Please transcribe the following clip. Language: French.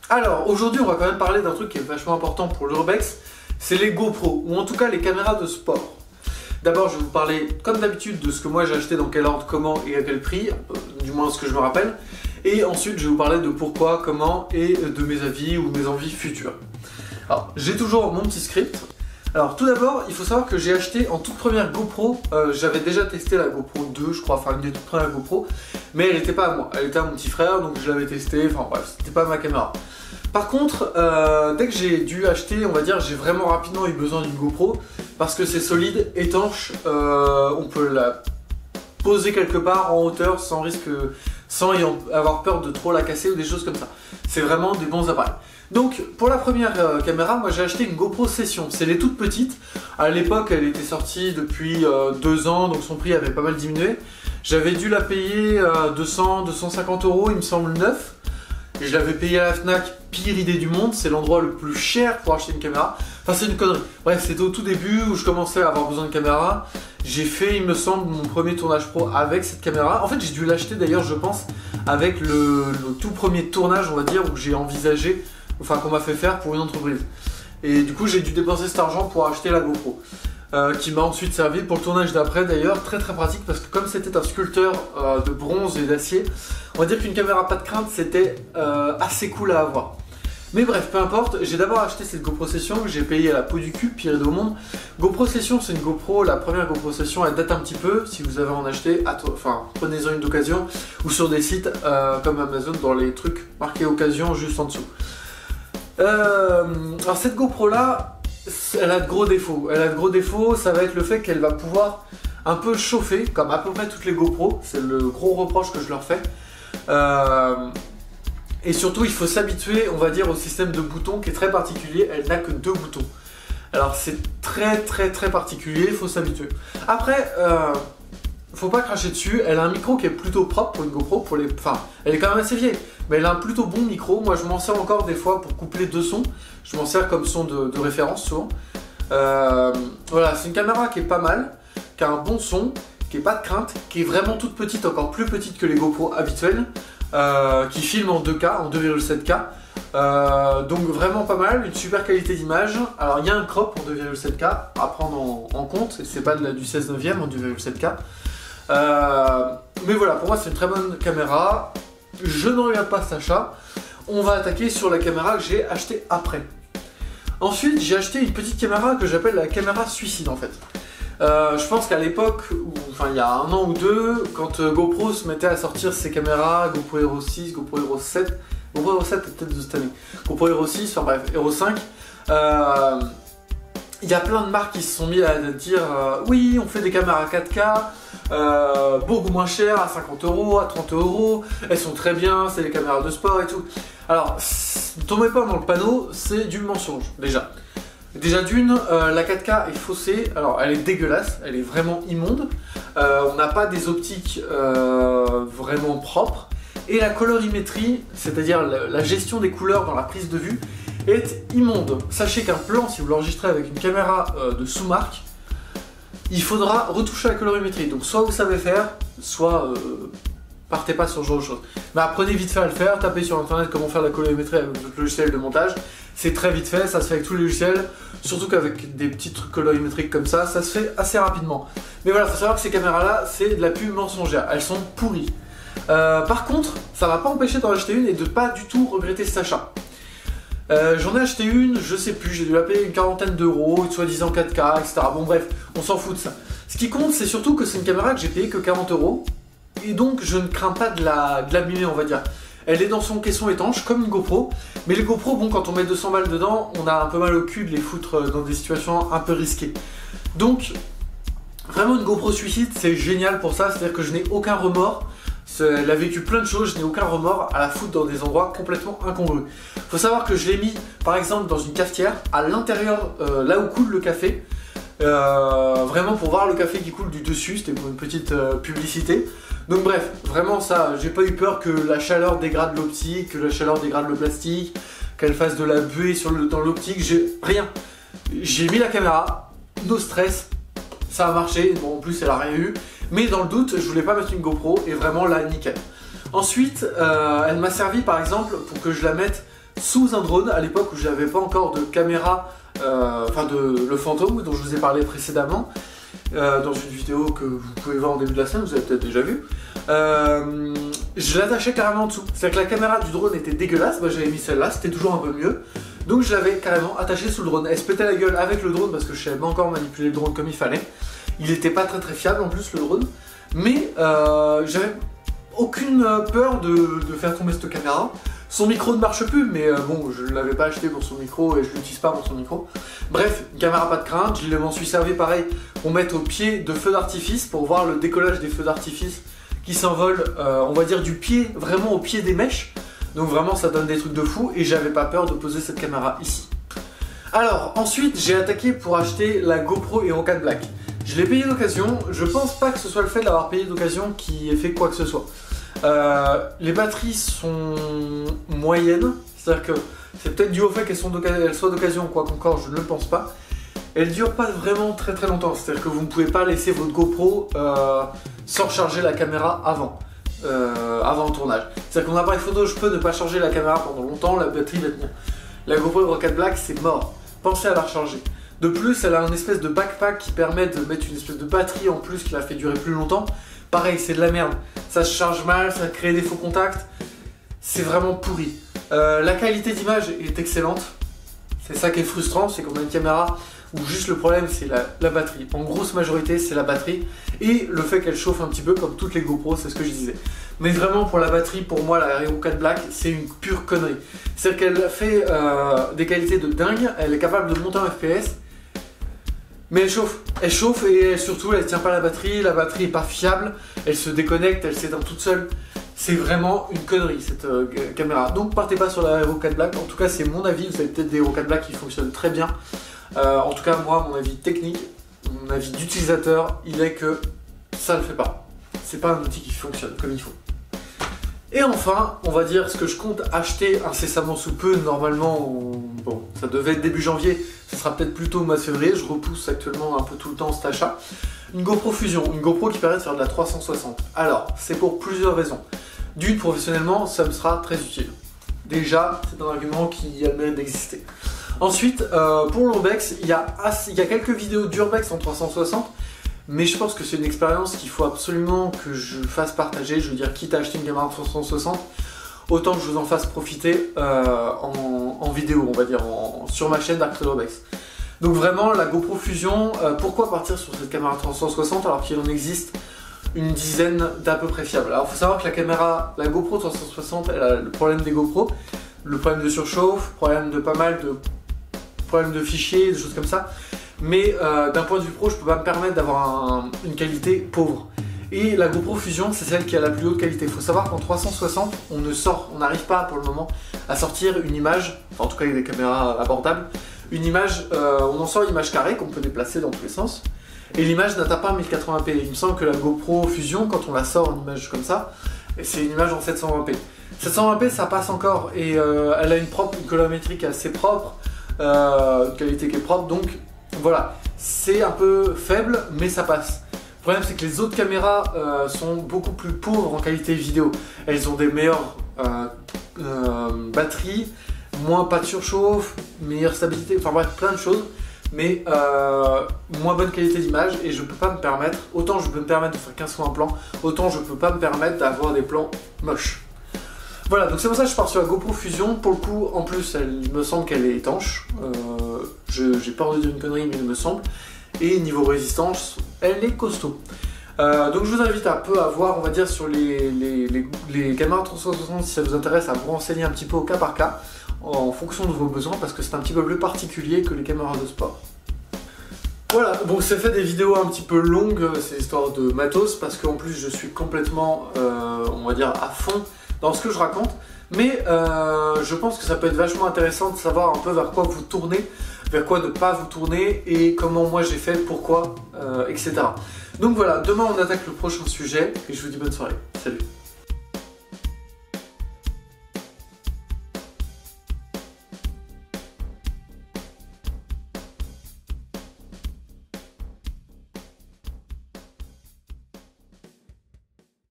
Alors, aujourd'hui, on va quand même parler d'un truc qui est vachement important pour l'urbex, c'est les GoPro, ou en tout cas les caméras de sport. D'abord, je vais vous parler, comme d'habitude, de ce que moi j'ai acheté, dans quel ordre, comment et à quel prix, du moins ce que je me rappelle. Et ensuite, je vais vous parler de pourquoi, comment et de mes avis ou mes envies futures. Alors, j'ai toujours mon petit script. Alors, tout d'abord, il faut savoir que j'ai acheté en toute première GoPro, j'avais déjà testé la GoPro 2, je crois, enfin une des toutes premières GoPro, mais elle n'était pas à moi, elle était à mon petit frère, donc je l'avais testé, enfin bref, c'était pas ma caméra. Par contre, dès que j'ai dû acheter, on va dire, j'ai vraiment rapidement eu besoin d'une GoPro, parce que c'est solide, étanche, on peut la poser quelque part en hauteur sans risque, sans avoir peur de trop la casser ou des choses comme ça. C'est vraiment des bons appareils. Donc pour la première caméra, moi j'ai acheté une GoPro Session, c'est les toutes petites. À l'époque elle était sortie depuis 2 ans, donc son prix avait pas mal diminué. J'avais dû la payer 200-250 €, il me semble, neuf. Et je l'avais payé à la Fnac, pire idée du monde, c'est l'endroit le plus cher pour acheter une caméra. Enfin c'est une connerie. Bref, c'était au tout début où je commençais à avoir besoin de caméra. J'ai fait, il me semble, mon premier tournage pro avec cette caméra. En fait j'ai dû l'acheter d'ailleurs, je pense, avec le tout premier tournage, on va dire, où j'ai envisagé, enfin qu'on m'a fait faire pour une entreprise. Et du coup j'ai dû dépenser cet argent pour acheter la GoPro, qui m'a ensuite servi pour le tournage d'après d'ailleurs, très pratique, parce que comme c'était un sculpteur de bronze et d'acier, on va dire qu'une caméra pas de crainte c'était assez cool à avoir. Mais bref, peu importe, j'ai d'abord acheté cette GoPro Session que j'ai payée à la peau du cul, pire idée au monde. GoPro Session, c'est une GoPro, la première GoPro Session, elle date un petit peu, si vous avez en acheté, enfin prenez-en une d'occasion, ou sur des sites comme Amazon, dans les trucs marqués occasion juste en dessous. Alors cette GoPro là, elle a de gros défauts. Elle a de gros défauts, ça va être le fait qu'elle va pouvoir un peu chauffer, comme à peu près toutes les GoPro, c'est le gros reproche que je leur fais. Et surtout il faut s'habituer, on va dire, au système de boutons qui est très particulier, elle n'a que 2 boutons. Alors c'est très particulier, il faut s'habituer. Après, faut pas cracher dessus, elle a un micro qui est plutôt propre pour une GoPro, enfin elle est quand même assez vieille, mais elle a un plutôt bon micro. Moi je m'en sers encore des fois pour coupler 2 sons, je m'en sers comme son de référence souvent. Voilà, c'est une caméra qui est pas mal, qui a un bon son, qui est pas de crainte, qui est vraiment toute petite, encore plus petite que les GoPro habituelles, qui filme en 2K, en 2,7K. Donc vraiment pas mal, une super qualité d'image. Alors il y a un crop en 2,7K à prendre en compte, et c'est pas du 16/9 en 2,7K. Mais voilà, pour moi c'est une très bonne caméra. Je ne regarde pas cet achat. On va attaquer sur la caméra que j'ai achetée après. Ensuite j'ai acheté une petite caméra que j'appelle la caméra suicide en fait. Je pense qu'à l'époque, enfin il y a 1 an ou 2, quand GoPro se mettait à sortir ses caméras, GoPro Hero 6, GoPro Hero 7, GoPro Hero 7 peut-être de cette année, GoPro Hero 6, enfin bref, Hero 5, il y a plein de marques qui se sont mis à dire oui, on fait des caméras 4K, beaucoup moins chères, à 50 €, à 30 €, elles sont très bien, c'est des caméras de sport et tout. Alors, ne tombez pas dans le panneau, c'est du mensonge, déjà. Déjà d'une, la 4K est faussée, alors elle est dégueulasse, elle est vraiment immonde, on n'a pas des optiques vraiment propres, et la colorimétrie, c'est-à-dire la gestion des couleurs dans la prise de vue, est immonde. Sachez qu'un plan, si vous l'enregistrez avec une caméra de sous-marque, il faudra retoucher la colorimétrie, donc soit vous savez faire, soit partez pas sur ce genre de choses. Mais apprenez vite fait à le faire, tapez sur internet comment faire la colorimétrie avec votre logiciel de montage, c'est très vite fait, ça se fait avec tous les logiciels, surtout qu'avec des petits trucs colorimétriques comme ça se fait assez rapidement. Mais voilà, il faut savoir que ces caméras là, c'est de la pub mensongère, elles sont pourries. Par contre, ça va pas empêcher d'en acheter une et de pas du tout regretter cet achat. J'en ai acheté une, je sais plus, j'ai dû la payer une quarantaine d'euros, soi-disant 4K, etc. Bon bref, on s'en fout de ça. Ce qui compte, c'est surtout que c'est une caméra que j'ai payé que 40 €, et donc je ne crains pas de l'abîmer, on va dire. Elle est dans son caisson étanche, comme une GoPro, mais les GoPro, bon, quand on met 200 balles dedans, on a un peu mal au cul de les foutre dans des situations un peu risquées. Donc, vraiment une GoPro suicide, c'est génial pour ça, c'est-à-dire que je n'ai aucun remords. Elle a vécu plein de choses, je n'ai aucun remords à la foutre dans des endroits complètement incongrus. Faut savoir que je l'ai mis par exemple dans une cafetière, à l'intérieur, là où coule le café, vraiment pour voir le café qui coule du dessus, c'était pour une petite publicité. Donc bref, vraiment ça, j'ai pas eu peur que la chaleur dégrade l'optique, que la chaleur dégrade le plastique, qu'elle fasse de la buée dans l'optique, j'ai rien. J'ai mis la caméra, no stress, ça a marché, bon en plus elle a rien eu. Mais dans le doute, je voulais pas mettre une GoPro et vraiment là, nickel. Ensuite, elle m'a servi par exemple pour que je la mette sous un drone à l'époque où j'avais pas encore de caméra, le fantôme dont je vous ai parlé précédemment, dans une vidéo que vous pouvez voir en début de la semaine, vous avez peut-être déjà vu. Je l'attachais carrément en dessous, c'est-à-dire que la caméra du drone était dégueulasse, j'avais mis celle-là, c'était toujours un peu mieux. Donc je l'avais carrément attaché sous le drone. Elle se pétait la gueule avec le drone parce que je savais pas encore manipuler le drone comme il fallait. Il était pas très fiable en plus le drone. Mais j'avais aucune peur de faire tomber cette caméra. Son micro ne marche plus, mais bon, je ne l'avais pas acheté pour son micro et je ne l'utilise pas pour son micro. Bref, une caméra pas de crainte, je m'en suis servi pareil pour mettre au pied de feux d'artifice, pour voir le décollage des feux d'artifice qui s'envolent, on va dire du pied, vraiment au pied des mèches. Donc vraiment ça donne des trucs de fou et j'avais pas peur de poser cette caméra ici. Alors ensuite j'ai attaqué pour acheter la GoPro Hero 4 Black. Je l'ai payé d'occasion, je pense pas que ce soit le fait de l'avoir payé d'occasion qui ait fait quoi que ce soit. Les batteries sont moyennes, c'est-à-dire que c'est peut-être dû au fait qu'elles soient d'occasion, quoi qu'encore je ne le pense pas. Elles durent pas vraiment très longtemps, c'est-à-dire que vous ne pouvez pas laisser votre GoPro sans recharger la caméra avant le tournage. C'est-à-dire que mon appareil photo, je peux ne pas charger la caméra pendant longtemps, la batterie va tenir. La GoPro Hero 4 Black, c'est mort. Pensez à la recharger. De plus, elle a un espèce de backpack qui permet de mettre une espèce de batterie en plus qui la fait durer plus longtemps. Pareil, c'est de la merde. Ça se charge mal, ça crée des faux contacts. C'est vraiment pourri. La qualité d'image est excellente. C'est ça qui est frustrant, c'est qu'on a une caméra où juste le problème c'est la batterie. En grosse majorité c'est la batterie et le fait qu'elle chauffe un petit peu comme toutes les GoPro, c'est ce que je disais. Mais vraiment pour la batterie, pour moi la Hero 4 Black c'est une pure connerie. C'est-à-dire qu'elle fait des qualités de dingue, elle est capable de monter en FPS, mais elle chauffe et surtout elle tient pas la batterie est pas fiable, elle se déconnecte, elle s'éteint toute seule. C'est vraiment une connerie cette caméra. Donc partez pas sur la Hero 4 Black, en tout cas c'est mon avis, vous avez peut-être des Hero 4 Black qui fonctionnent très bien. En tout cas moi, mon avis technique, mon avis d'utilisateur, il est que ça ne le fait pas. C'est pas un outil qui fonctionne comme il faut. Et enfin, on va dire ce que je compte acheter incessamment sous peu, normalement, bon, ça devait être début janvier, ce sera peut-être plutôt mois de février, je repousse actuellement un peu tout le temps cet achat. Une GoPro Fusion, une GoPro qui permet de faire de la 360. Alors, c'est pour plusieurs raisons. D'une, professionnellement, ça me sera très utile. Déjà, c'est un argument qui a le mérite d'exister. Ensuite, pour l'Urbex, il y a quelques vidéos d'Urbex en 360, mais je pense que c'est une expérience qu'il faut absolument que je fasse partager. Je veux dire, quitte à acheter une caméra en 360, autant que je vous en fasse profiter en vidéo, on va dire, sur ma chaîn Dark Urbex. Donc vraiment, la GoPro Fusion, pourquoi partir sur cette caméra 360 alors qu'il en existe une dizaine d'à peu près fiables. Alors il faut savoir que la GoPro 360, elle a le problème des GoPro, le problème de surchauffe, problème de pas mal de problèmes de fichiers, des choses comme ça. Mais d'un point de vue pro, je peux pas me permettre d'avoir une qualité pauvre. Et la GoPro Fusion, c'est celle qui a la plus haute qualité. Il faut savoir qu'en 360, on n'arrive pas pour le moment à sortir une image, enfin, en tout cas avec des caméras abordables, une image, on en sort une image carrée qu'on peut déplacer dans tous les sens. Et l'image n'atteint pas 1080p. Il me semble que la GoPro Fusion, quand on la sort en image comme ça, c'est une image en 720p. 720p ça passe encore et elle a une colorimétrique assez propre, une qualité qui est propre, donc voilà, c'est un peu faible mais ça passe. Le problème c'est que les autres caméras sont beaucoup plus pauvres en qualité vidéo. Elles ont des meilleures batteries, pas de surchauffe, meilleure stabilité, enfin bref plein de choses. Mais moins bonne qualité d'image et je peux pas me permettre, autant je peux me permettre de faire 15 fois un plan, autant je peux pas me permettre d'avoir des plans moches. Voilà, donc c'est pour ça que je pars sur la GoPro Fusion. Pour le coup, en plus, il me semble qu'elle est étanche. J'ai peur de dire une connerie, mais il me semble. Et niveau résistance, elle est costaud. Donc je vous invite un peu à voir, on va dire, sur les caméras 360 si ça vous intéresse, à vous renseigner un petit peu au cas par cas, en fonction de vos besoins, parce que c'est un petit peu plus particulier que les caméras de sport. Voilà, bon, c'est fait des vidéos un petit peu longues, c'est histoire de matos, parce qu'en plus je suis complètement, on va dire, à fond dans ce que je raconte, mais je pense que ça peut être vachement intéressant de savoir un peu vers quoi vous tournez, vers quoi ne pas vous tourner, et comment moi j'ai fait, pourquoi, etc. Donc voilà, demain on attaque le prochain sujet, et je vous dis bonne soirée. Salut.